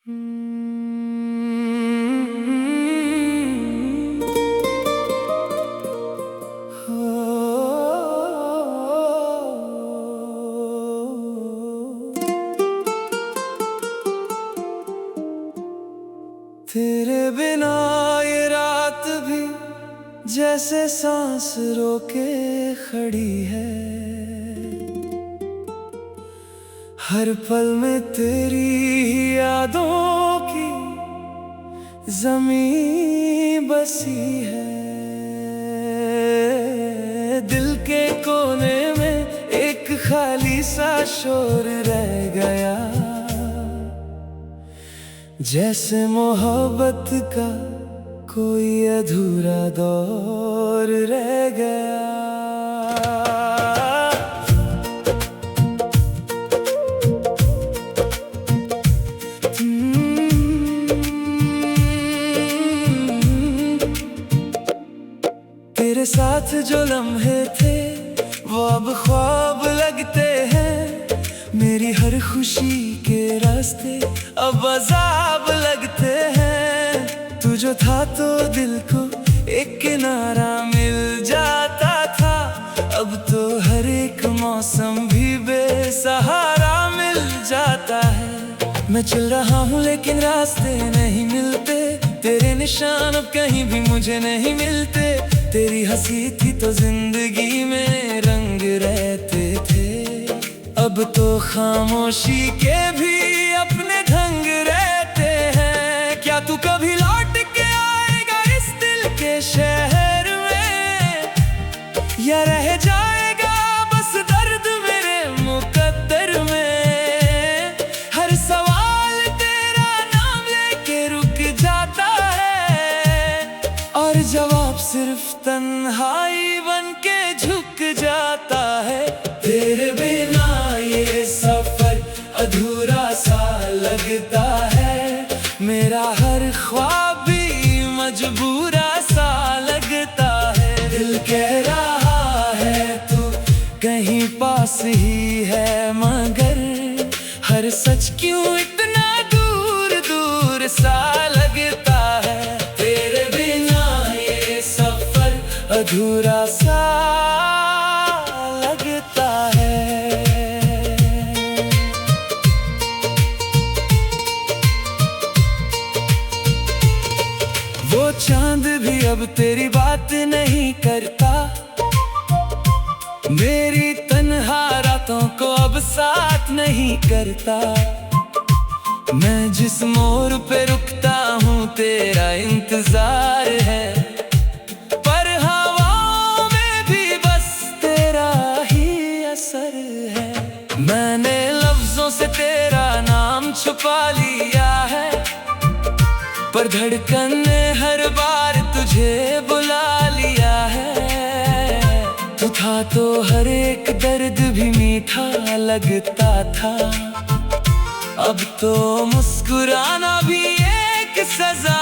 तेरे बिना ये रात भी जैसे सांस रोके खड़ी है। हर पल में तेरी यादों की ज़मीं बसी है। दिल के कोने में एक खाली सा शोर रह गया, जैसे मोहब्बत का कोई अधूरा दौर रह गया। तेरे साथ जो लम्हे थे वो अब ख्वाब लगते हैं। मेरी हर खुशी के रास्ते अब अज़ाब लगते हैं। तू जो था तो दिल को एक किनारा मिल जाता था, अब तो हर एक मौसम भी बेसहारा मिल जाता है। मैं चल रहा हूँ लेकिन रास्ते नहीं मिलते, तेरे निशान अब कहीं भी मुझे नहीं मिलते। तेरी हंसी थी तो जिंदगी में रंग रहते थे, अब तो खामोशी के भी अपने ढंग रहते हैं। क्या तू कभी लौट के आएगा इस दिल के शहर में, या रह जाएगा बस दर्द मेरे मुकद्दर में। हर सवाल तेरा नाम लेके रुक जाता है, और जवाब सिर्फ तन्हाई बन के झुक जाता है। तेरे बिना ये सफर अधूरा सा लगता है, मेरा हर ख्वाब भी मजबूरा सा लगता है। दिल कह रहा है तू कहीं पास ही है, मगर हर सच क्यों इतना दूर दूर सा लगता है। तेरे बिना ये सफर अधूरा सा लगता है। वो चांद भी अब तेरी बात नहीं करता, मेरी तन्हा रातों को अब साथ नहीं करता। मैं जिस मोड़ पे रुकता हूँ तेरा इंतजार है, पर हवाओं में भी बस तेरा ही असर है। मैंने लफ्जों से तेरा नाम छुपा लिया है, पर धड़कन ने हर बार तुझे बुला लिया है। तू था तो हर एक दर्द भी मीठा लगता था, अब तो मुस्कुराना भी एक सजा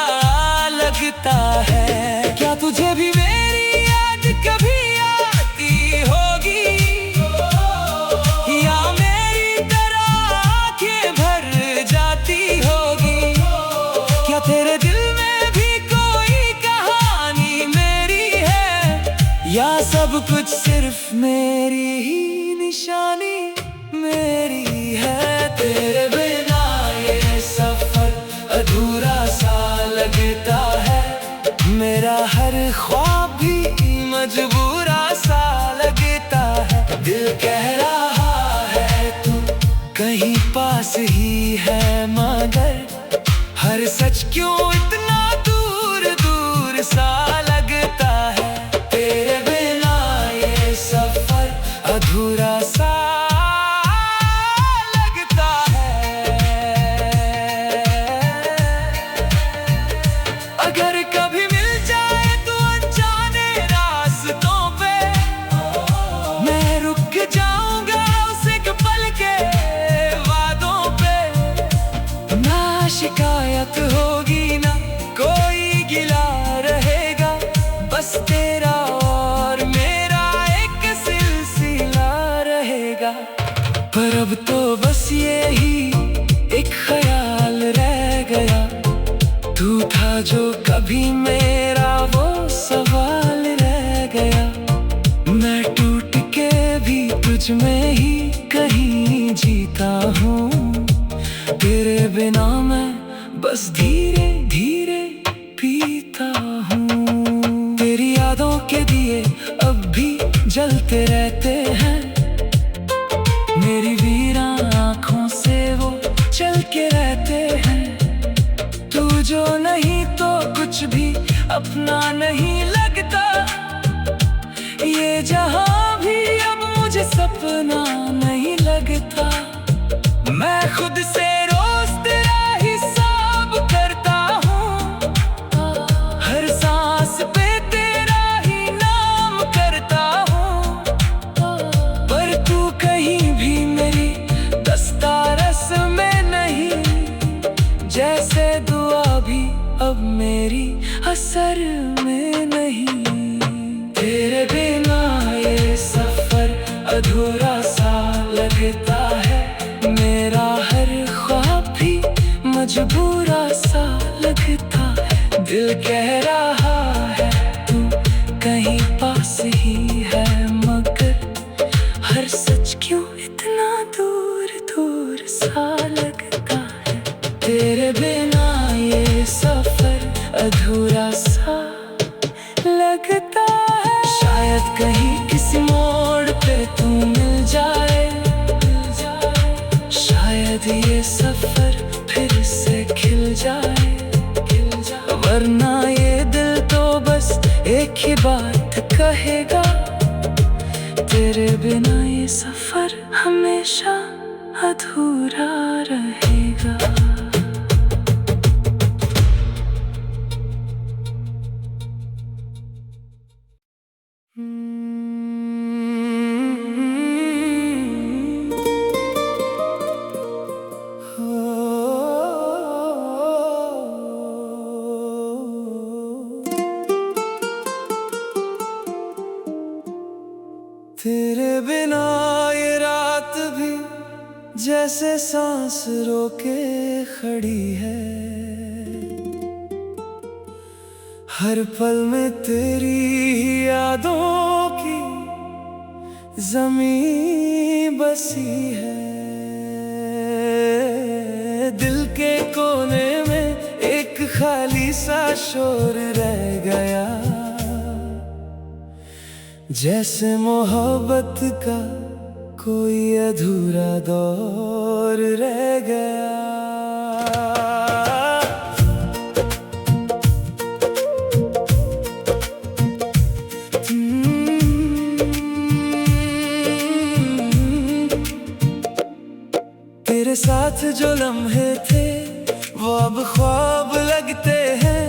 लगता है। क्या तुझे भी मेरी याद कभी आती होगी, या मेरी तरह आंखें भर जाती होगी। क्या तेरे दिल में भी कोई कहानी मेरी है, या सब कुछ सिर्फ मेरी ही निशानी मेरी है। तेरे बिना ये सफर अधूरा सा लगता है, मेरा हर ख्वाब भी मजबूरा सा लगता है। दिल कह रहा है तू कहीं पास ही है, मगर हर सच क्यों इतना दूर दूर सा लगता है। तेरे बिना ये सफर अधूरा सा लगता है। अगर कभी मिल जाए तो अनजाने रास्तों पे, मैं रुक जाऊंगा उस एक पल के वादों पे। ना शिकायत होगी ना कोई गिला रहेगा, बस तेरा और मेरा एक सिलसिला रहेगा। पर अब तो बस ये ही एक ख्याल रह भी मेरा वो सवाल रह गया। मैं टूट के भी तुझ में ही कहीं जीता हूँ। तेरे बिना मैं बस धीरे धीरे पीता हूँ। तेरी यादों के दिए अब भी जलते रहते हैं। मेरी वीरान आँखों से वो चल के रहते हैं। तू जो नहीं तो कुछ भी अपना नहीं लगता। ये जहां भी अब मुझे सपना नहीं लगता। मैं खुद से रोज तेरा हिसाब करता हूँ। हर सांस पे तेरा ही नाम करता हूँ। पर तू कहीं भी मेरी दस्तारस में नहीं। जैसे दुआ भी अब मेरी असर में नहीं। तेरे बिना ये सफर अधूरा सा लगता है। मेरा हर ख्वाब भी मजबूरा सा लगता है। दिल कह रहा है तू कहीं पास ही है, मगर हर सच क्यों इतना दूर दूर सा लगता है। तेरे बिना ये सफर अधूरा सा लगता है। शायद कहीं किसी मोड़ पे तू मिल जाए। शायद ये सफर फिर से खिल जाए। वरना ये दिल तो बस एक ही बात कहेगा। तेरे बिना ये सफर हमेशा अधूरा रहेगा। तेरे बिना ये रात भी जैसे सांस रोके खड़ी है। हर पल में तेरी यादों की ज़मीं बसी है। दिल के कोने में एक खाली सा शोर रह गया। जैसे मोहब्बत का कोई अधूरा दौर रह गया। तेरे साथ जो लम्हे थे वो अब ख्वाब लगते हैं।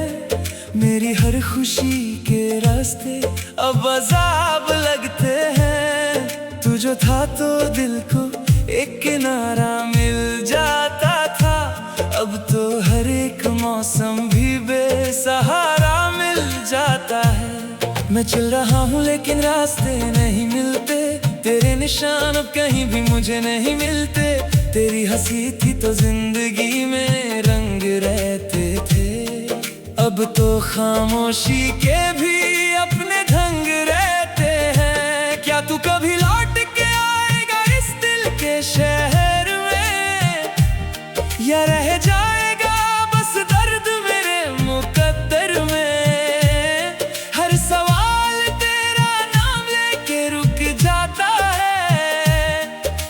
मेरी हर खुशी के रास्ते अब अज़ाब लगते हैं। तू जो था तो दिल को एक किनारा मिल जाता था। अब तो हर एक मौसम भी बेसहारा मिल जाता है। मैं चल रहा हूँ लेकिन रास्ते नहीं मिलते। तेरे निशान अब कहीं भी मुझे नहीं मिलते। तेरी हंसी थी तो जिंदगी में रंग रहते थे। अब तो खामोशी के भी अपने ढंग रहते हैं। क्या तू कभी लौट के आएगा इस दिल के शहर में, या रह जाएगा बस दर्द मेरे मुकद्दर में। हर सवाल तेरा नाम लेके रुक जाता है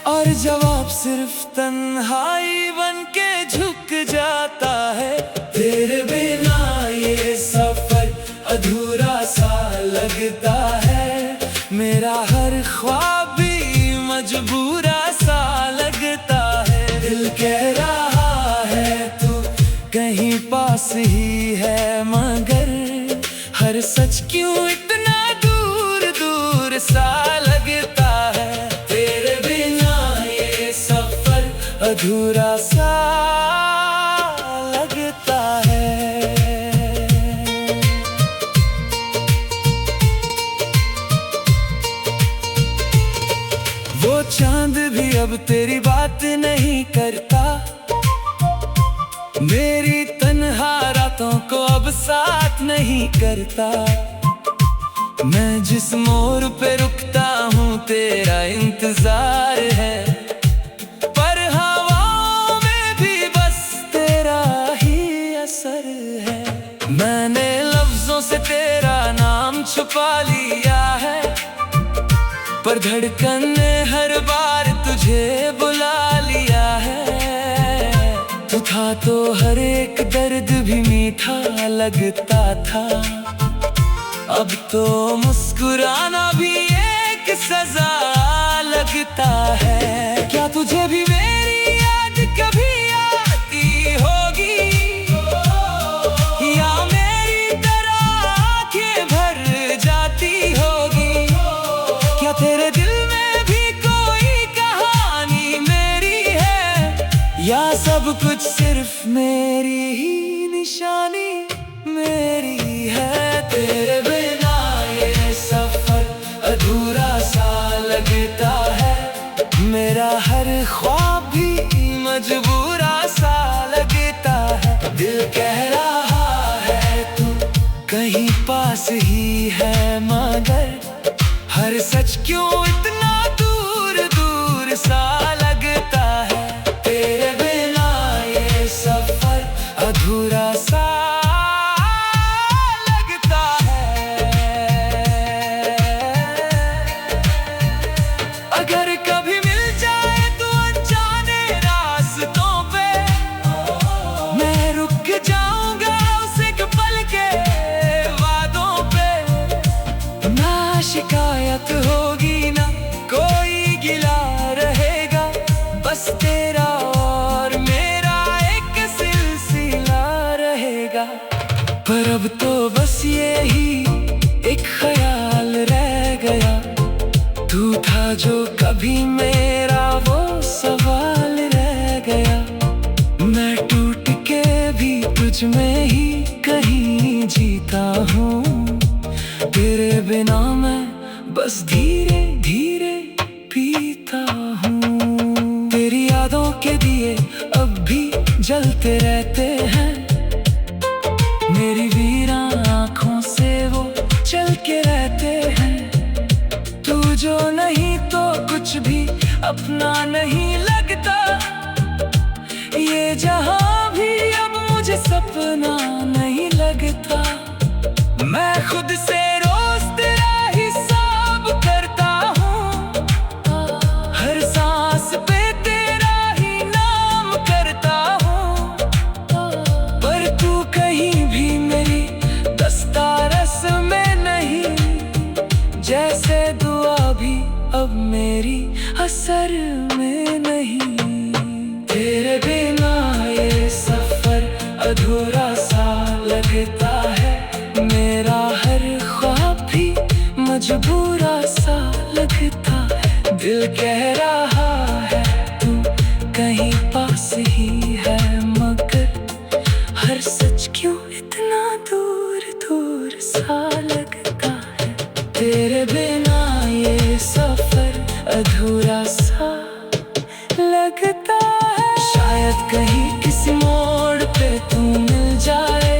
और जवाब सिर्फ तन्हाई बन के झुक जाता है। तेरे बिना ये सफर अधूरा सा लगता है। मेरा हर ख्वाब भी मजबूरा सा लगता है। दिल कह रहा है तू कहीं पास ही है, मगर हर सच क्यों इतना दूर दूर सा लगता है। तेरे बिना ये सफर अधूरा सा लगता है। वो चांद भी अब तेरी बात नहीं करता। मेरी तन्हा रातों को अब साथ नहीं करता। मैं जिस मोड़ पे रुकता हूँ तेरा इंतजार है, पर हवाओं में भी बस तेरा ही असर है। मैंने लफ्जों से तेरा नाम छुपा लिया है, पर धड़कन ने हर बार तुझे बुला लिया है। तू था तो हर एक दर्द भी मीठा लगता था, अब तो मुस्कुराना भी एक सजा लगता है। क्या तुझे भी मेरी याद कभी आती होगी, या मेरी तरह आंखें भर जाती होगी? क्या तेरे दिल में भी कोई कहानी मेरी है, या सब कुछ सिर्फ मेरी ही निशानी मेरी है? तेरे बिना ये सफर अधूरा सा लगता है, मेरा हर ख्वाब भी मजबूरा सा लगता है। दिल कह रहा है तू कहीं पास ही है, मगर हर सच क्यों इतना दूर दूर सा लगता है? तेरे बिना ये सफर अधूरा सा लगता है। अगर कभी मिल जाए तो अनजाने रास्तों पे, मैं रुक जाऊंगा उस एक पल के वादों पे। ना शिकायत होगी ना कोई गिला रहेगा, बस तेरा और मेरा एक सिलसिला रहेगा। पर अब तो बस यही एक ख्याल रह गया, तू था जो कभी मेरा वो सवाल रह गया। मैं टूट के भी तुझ में ही कहीं जीता हूँ, तेरे बिना मैं बस धीरे धीरे पीता हूँ। तेरी यादों के दिए अब भी जलते रहते हैं, मेरी वीरान आँखों से वो चल के रहते हैं। तू जो नहीं तो कुछ भी अपना नहीं लगता, ये जहां भी अब मुझे सपना नहीं लगता। मैं खुद से रोज तेरा हिसाब करता हूँ, हर सांस पे तेरा ही नाम करता हूँ। पर तू कहीं भी मेरी दस्तारस में नहीं, जैसे दुआ भी अब मेरी असर में नहीं। तेरे बिना ये सफर अधूरा सा लगता है, मेरा हर ख्वाब भी मजबूरा सा लगता है। दिल कह रहा है तू कहीं पास ही है, मगर हर सच क्यों इतना दूर दूर सा लगता है? तेरे बिना ये सफर अधूरा सा लगता है। शायद कहीं किसी मोड़ पे तू मिल जाए,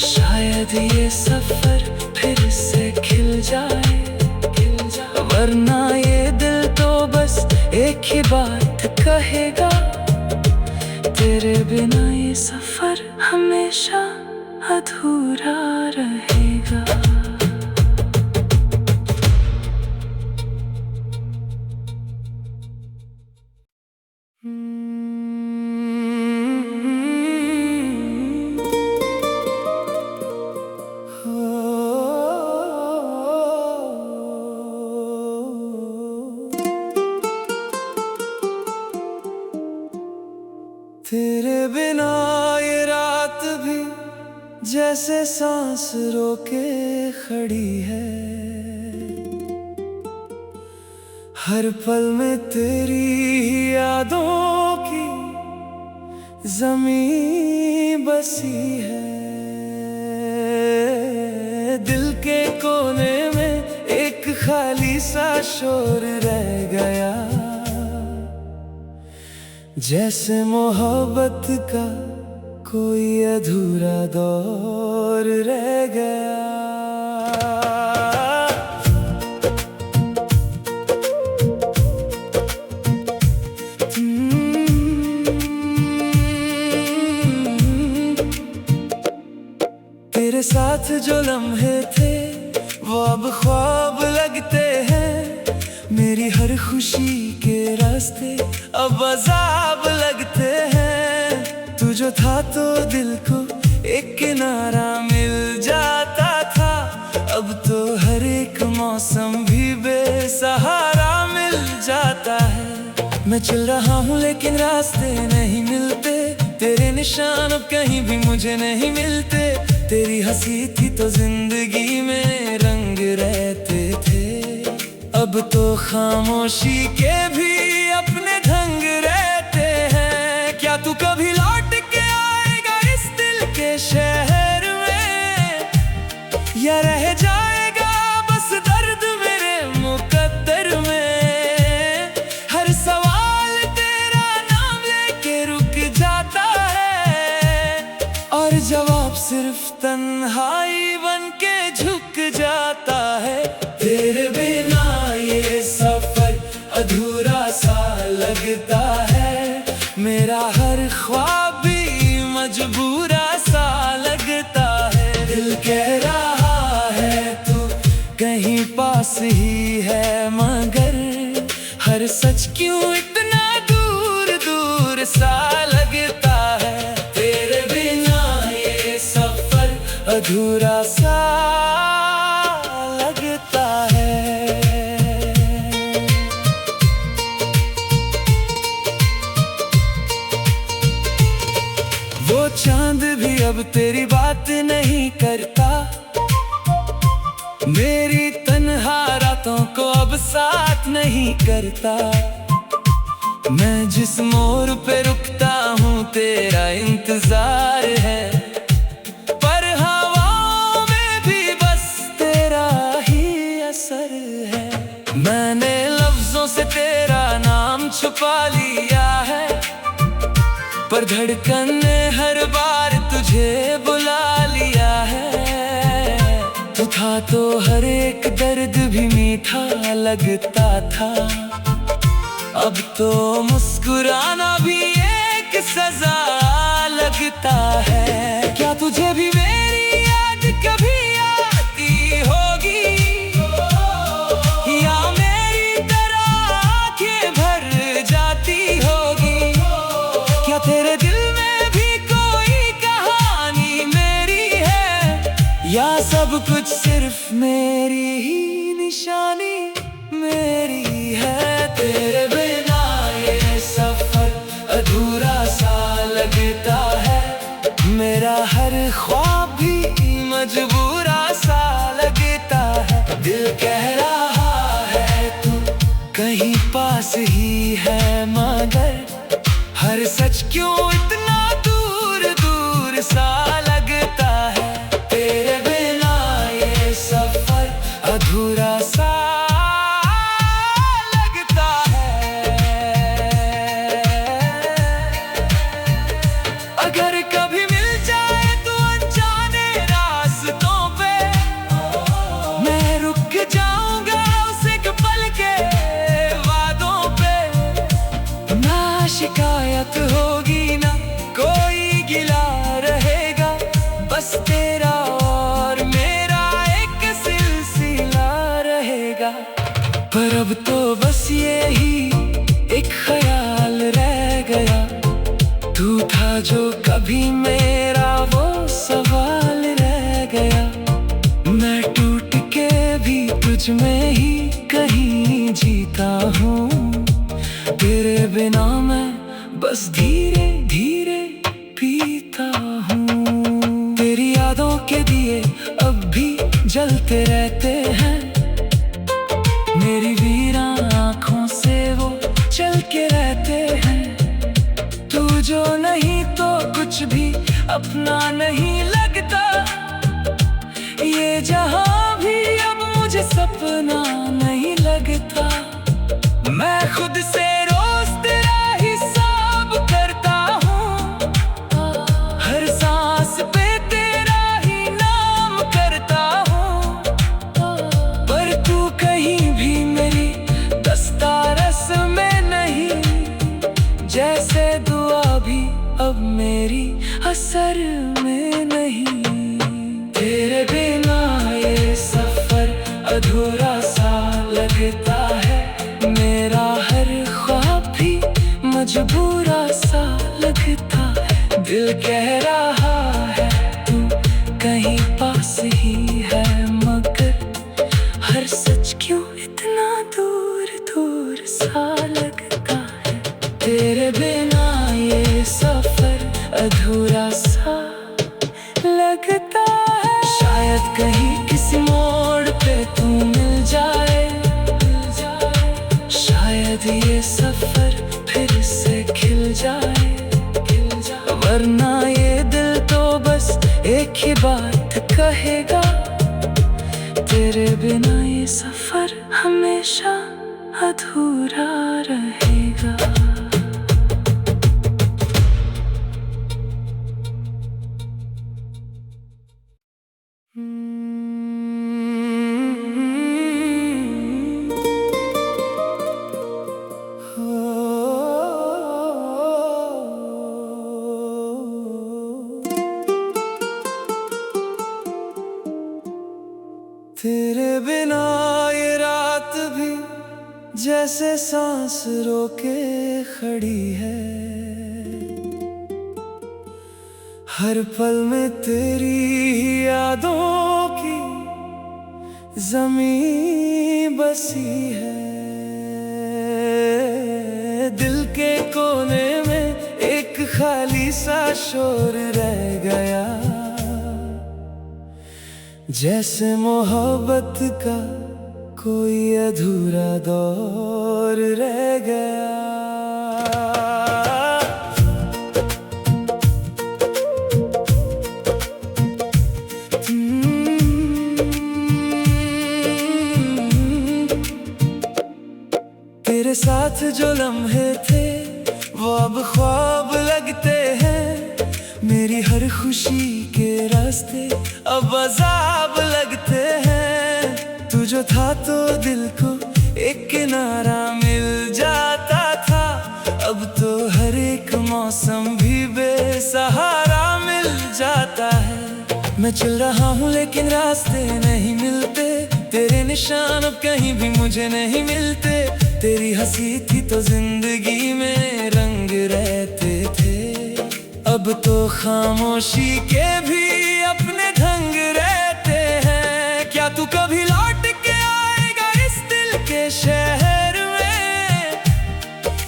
शायद ये सफर फिर से खिल जाए। वरना ये दिल तो बस एक ही बात कहेगा, तेरे बिना ये सफर हमेशा अधूरा रहेगा। तेरे बिना ये रात भी जैसे सांस रोके खड़ी है, हर पल में तेरी यादों की ज़मीं बसी है। दिल के कोने में एक खाली सा शोर रह गया, जैसे मोहब्बत का कोई अधूरा दौर रह गया। तेरे साथ जो लम्हे थे वो अब ख्वाब लगते हैं। मेरी हर खुशी के रास्ते अब अज़ाब लगते हैं। तू जो था तो दिल को एक किनारा मिल जाता था। अब तो हर एक मौसम भी बेसहारा मिल जाता है। मैं चल रहा हूँ लेकिन रास्ते नहीं मिलते। तेरे निशान अब कहीं भी मुझे नहीं मिलते। तेरी हंसी थी तो जिंदगी में रंग रहते थे। अब तो खामोशी के भी अपने ढंग रहते हैं। क्या तू कभी लौट के आएगा इस दिल के शहर में, या रह जाएगा बस दर्द मेरे मुकद्दर में। हर सवाल तेरा नाम लेके रुक जाता है, और जवाब सिर्फ तन्हाई बन के झुक जाता है। तेरे बिना ये सफर अधूरा सा लगता है। मेरा हर ख्वाब भी मजबूरा सा लगता है। दिल कह रहा है तू कहीं पास ही है, मगर हर सच क्यों इतना दूर दूर सा लगता है। तेरे बिना ये सफर अधूरा सा लगता है। वो चांद भी अब तेरी बात नहीं करता। मेरी तन्हा रातों को अब साथ नहीं करता। मैं जिस मोड़ पे रुकता हूँ तेरा इंतजार है, पर हवाओं में भी बस तेरा ही असर है। मैंने लफ्जों से तेरा नाम छुपा लिया है, पर धड़कन ने हर बार तुझे बुला लिया है। तू था तो हर एक दर्द भी मीठा लगता था। अब तो मुस्कुराना भी एक सजा लगता है। क्या तुझे भी मेरी याद कभी आती होगी, या मेरी तरह आंखें भर जाती होगी। क्या तेरे दिल में भी कोई कहानी मेरी है, या सब कुछ सिर्फ मेरी ही निशानी मेरी है। तेरे बिना ये सफर अधूरा सा लगता है। मेरा हर ख्वाब भी मजबूरा सा लगता है। दिल कह रहा है तू कहीं पास ही है, मगर हर सच क्यों इतना दूर दूर सा लगता है। तेरे बिना ये सफर अधूरा सा लगता है। अगर कभी मिल जाए तो अनजाने रास्तों पे, मैं रुक जाऊंगा उस एक पल के वादों पे। ना शिकायत होगी ना कोई गिला रहेगा, बस तेरा और मेरा एक सिलसिला रहेगा। पर अब तो बस यही एक ख्याल रह गया। तू था जो कभी मेरा वो सवाल रह गया। मैं टूट के भी तुझ में ही कहीं जीता हूँ। तेरे बिना मैं बस धीरे धीरे पीता हूँ। तेरी यादों के दिए अब भी जलते रहते हैं। मेरी वीरान आँखों से वो चल के रहते हैं। तू जो नहीं तो कुछ भी अपना नहीं लगता। ये जहां भी अब मुझे सपना नहीं लगता। मैं खुद से रोज तेरा हिसाब करता हूँ। हर अब मेरी असर में नहीं। तेरे बिना ये सफर अधूरा सा लगता है, मेरा हर ख्वाब भी मजबूरा सा लगता है। दिल कह रहा है तू कहीं पास ही है, मगर हर सच क्यों इतना दूर दूर सा लगता है। तेरे बिना ये सफर अधूरा सा लगता है। शायद कहीं किसी मोड़ पे तू मिल जाए, शायद ये सफर फिर से खिल जाए, वरना ये दिल तो बस एक ही बात कहेगा, तेरे बिना ये सफर हमेशा अधूरा रहेगा। तेरे बिना ये रात भी जैसे सांस रोके खड़ी है, हर पल में तेरी ही यादों की ज़मीं बसी है। दिल के कोने में एक खाली सा शोर रह गया, जैसे मोहब्बत का कोई अधूरा दौर रह गया। तेरे साथ जो लम्हे थे वो अब ख्वाब लगते हैं, मेरी हर खुशी के रास्ते अब अज़ाब लगते हैं। तू जो था तो दिल को एक किनारा मिल जाता था, अब तो हर एक मौसम भी बेसहारा मिल जाता है। मैं चल रहा हूँ लेकिन रास्ते नहीं मिलते, तेरे निशान अब कहीं भी मुझे नहीं मिलते। तेरी हंसी थी तो जिंदगी में रंग रहते थे, अब तो खामोशी के भी अपने ढंग रहते हैं। क्या तू कभी लौट के आएगा इस दिल के शहर में,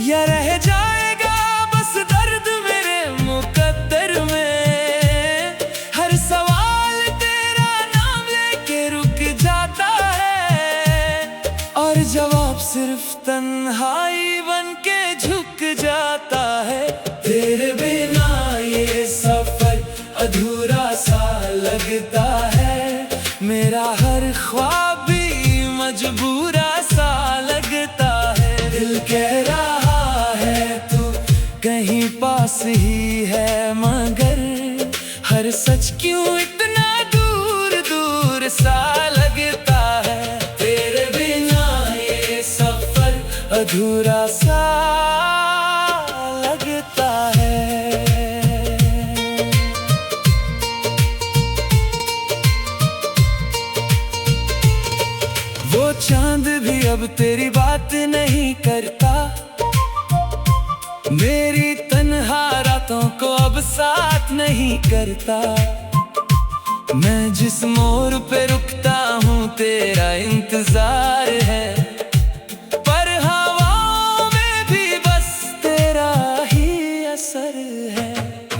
या रह जाएगा बस दर्द मेरे मुकद्दर में। हर सवाल तेरा नाम लेके रुक जाता है, और जवाब सिर्फ तन्हाई बन के झुक जाता है। तेरे बिना ये सफर अधूरा सा लगता है, मेरा हर ख्वाब भी मजबूरा सा लगता है। दिल कह रहा है तू कहीं पास ही है, मगर हर सच क्यों इतना दूर दूर सा लगता है। तेरे बिना ये सफर अधूरा सा लगता है। वो चांद भी अब तेरी बात नहीं करता, मेरी तन्हा रातों को अब साथ नहीं करता। मैं जिस मोड़ पे रुकता हूँ तेरा इंतजार है, पर हवाओं में भी बस तेरा ही असर है।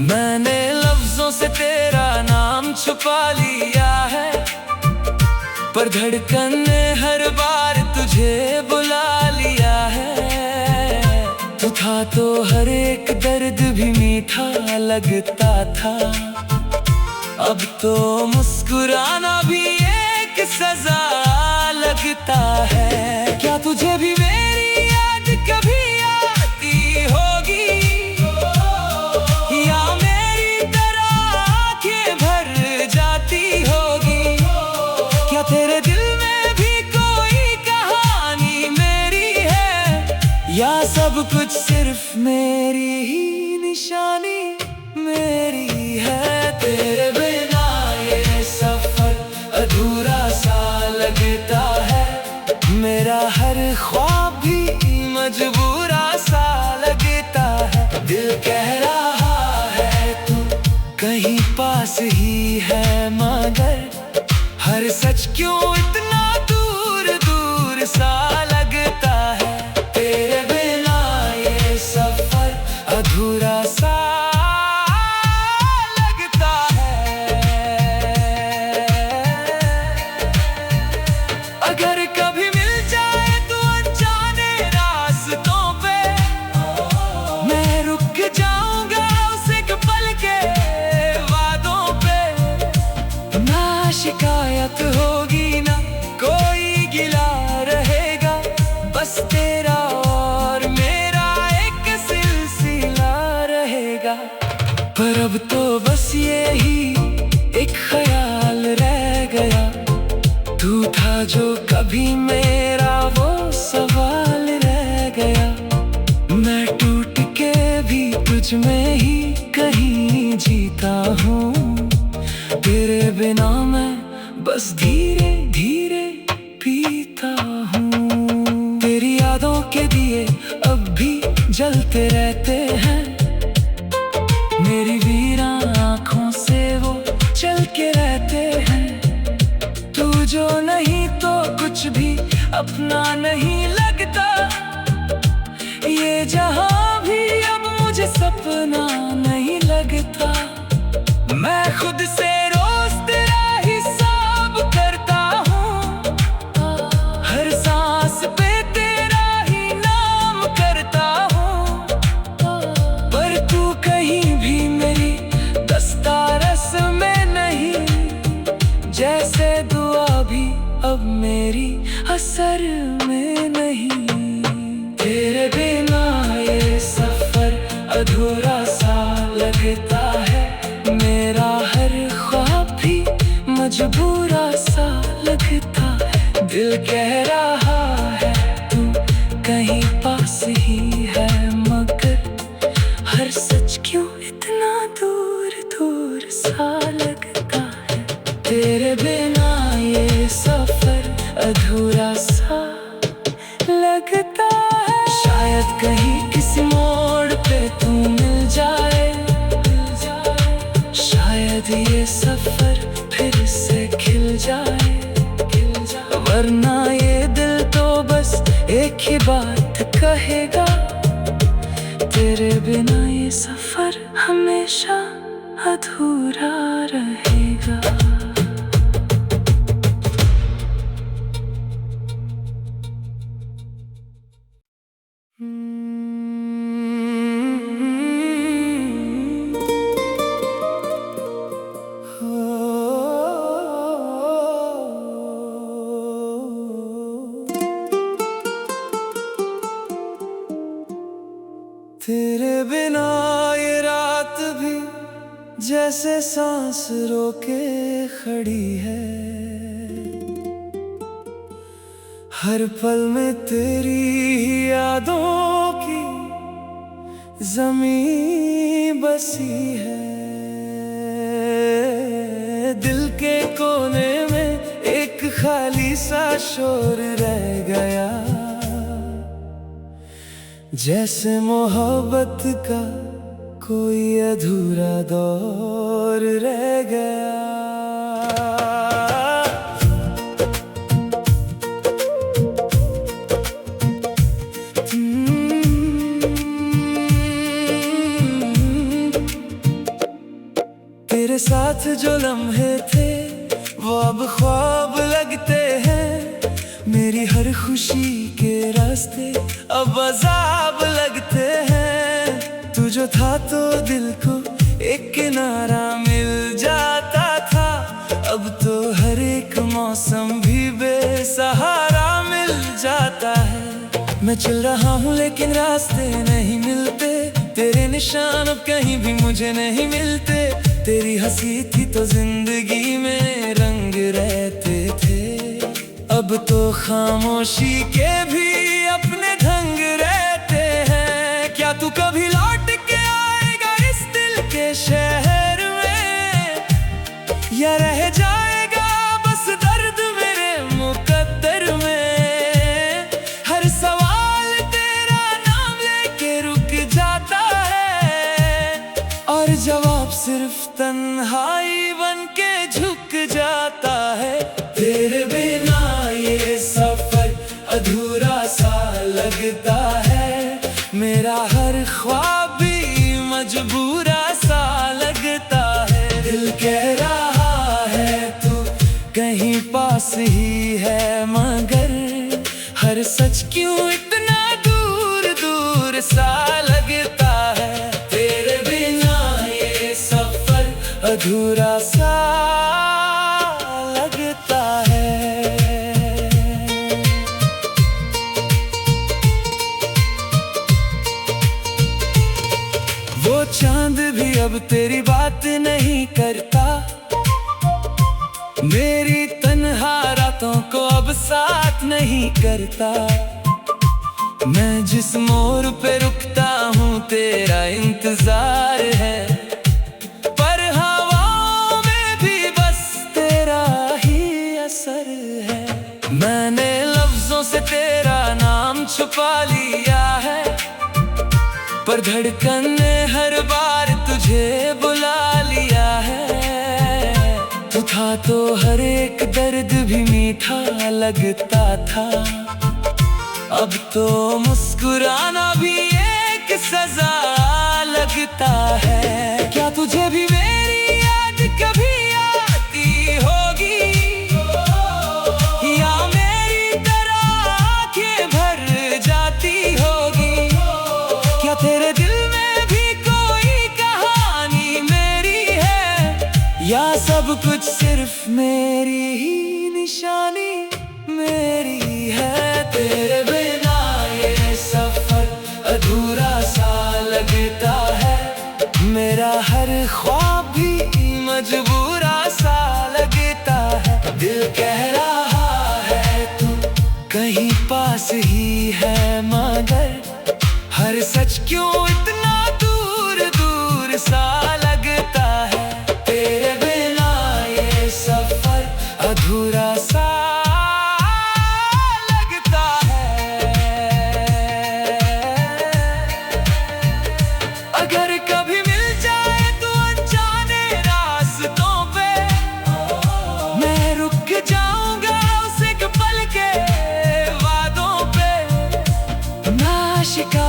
मैंने लफ्जों से तेरा नाम छुपा लिया है, पर धड़कन ने हर बार तुझे बुला लिया है। तू था तो हर एक दर्द भी मीठा लगता था, अब तो मुस्कुराना भी एक सजा लगता है। क्या तुझे भी मेरी याद कभी आती होगी, या मेरी तरह आंखें भर जाती होगी। क्या तेरे दिल में भी कोई कहानी मेरी है, या सब कुछ सिर्फ मेरी ही निशानी। कहीं पास ही है मगर हर सच क्यों इतना दूर दूर सा लगता है। तेरे बिना ये सफर अधूरा सा लगता है। अगर कभी मिल जाए तो अनजाने रास्तों पे मैं रुक जाऊंगा उस एक पल के वादों पे। ना शिकायत होगी ना कोई गिला रहेगा, बस तेरा और मेरा एक सिलसिला रहेगा। पर अब तो बस यही एक ख्याल रह गया, तू था जो कभी मेरा वो सवाल रह गया। मैं टूट के भी तुझ में ही कहीं जीता हूँ, तेरे बिना मैं बस धीरे धीरे पीता हूँ। तेरी यादों के दिए अब भी जलते रहते हैं, मेरी वीरान आँखों से वो चल के रहते हैं। तू जो नहीं तो कुछ भी अपना नहीं लगता, ये जहां भी अब मुझे सपना नहीं लगता। मैं खुद से रोज तेरा हिसाब करता हूँ, हर सांस पे तेरा ही नाम करता हूँ। पर तू कहीं भी मेरी दस्तारस में नहीं, जैसे दुआ भी अब मेरी असर में नहीं। तेरे बिना ये सफर अधूरा सा लगता है, मेरा हर ख्वाब भी मजबूरा सा लगता है। दिल कह रहा है तू कहीं पास ही है, मगर हर सच क्यों इतना दूर दूर सा लगता है। तेरे बिना ये सफर अधूरा सा लगता है। शायद कहीं किसी मोड़ पे तू मिल जाए, शायद ये सफर फिर से खिल जाए। वरना ये दिल तो बस एक ही बात कहेगा, तेरे बिना ये सफर हमेशा अधूरा रहेगा। तेरे बिना ये रात भी जैसे सांस रोके खड़ी है, हर पल में तेरी ही यादों की ज़मीं बसी है। दिल के कोने में एक खाली सा शोर रह गया, जैसे मोहब्बत का कोई अधूरा दौर रह गया। तेरे साथ जो लम्हे थे वो अब ख्वाब लगते हैं, मेरी हर खुशी के रास्ते अब अज़ाब लगते हैं। तू जो था तो दिल को एक किनारा मिल जाता था, अब तो हर एक मौसम भी बेसहारा मिल जाता है। मैं चल रहा हूँ लेकिन रास्ते नहीं मिलते, तेरे निशान अब कहीं भी मुझे नहीं मिलते। तेरी हंसी थी तो जिंदगी में रंग रहते थे, अब तो खामोशी के भी अपने ढंग रहते हैं। क्या तू कभी लौट के आएगा इस दिल के शहर में, या रह जाएगा बस दर्द मेरे मुकद्दर में। हर सवाल तेरा नाम लेके रुक जाता है, और जवाब सिर्फ तन्हाई बन के झुक जाता है। तेरे बिना ये सफर अधूरा सा लगता है, मेरा हर ख्वाब भी मजबूरा सा लगता है। दिल कह रहा है तू कहीं पास ही है, मगर हर सच क्यों इतना दूर दूर सा लगता है। तेरे बिना ये सफर अधूरा सा लगता है। वो चांद भी अब तेरी बात नहीं करता, मेरी तन्हा रातों को अब साथ नहीं करता। मैं जिस मोड़ पे रुकता हूँ तेरा इंतजार है, पर हवाओं में भी बस तेरा ही असर है। मैंने लफ्जों से तेरा नाम छुपा लिया है, पर धड़कन ने हर बार तुझे बुला लिया है। तू था तो हर एक दर्द भी मीठा लगता था, अब तो मुस्कुराना भी एक सजा लगता है। क्या तुझे भी मेरी याद कभी आती होगी, या मेरी तरह आंखें भर जाती होगी? क्या तेरे दिल में भी कोई कहानी मेरी है, या सब कुछ सिर्फ मेरी ही निशानी मेरी है? तेरे बिना ये सफर अधूरा सा लगता है, मेरा हर ख्वाब भी मजबूरा सा लगता है। दिल कह रहा है तू कहीं पास ही है, मगर हर सच क्यों इतना दूर दूर सा लगता है। तेरे बिना ये सफर अधूरा सा लगता है। अगर कभी मिल जाए तो अनजाने रास्तों पे, मैं रुक जाऊंगा उस एक पल के वादों पे। ना शिकायत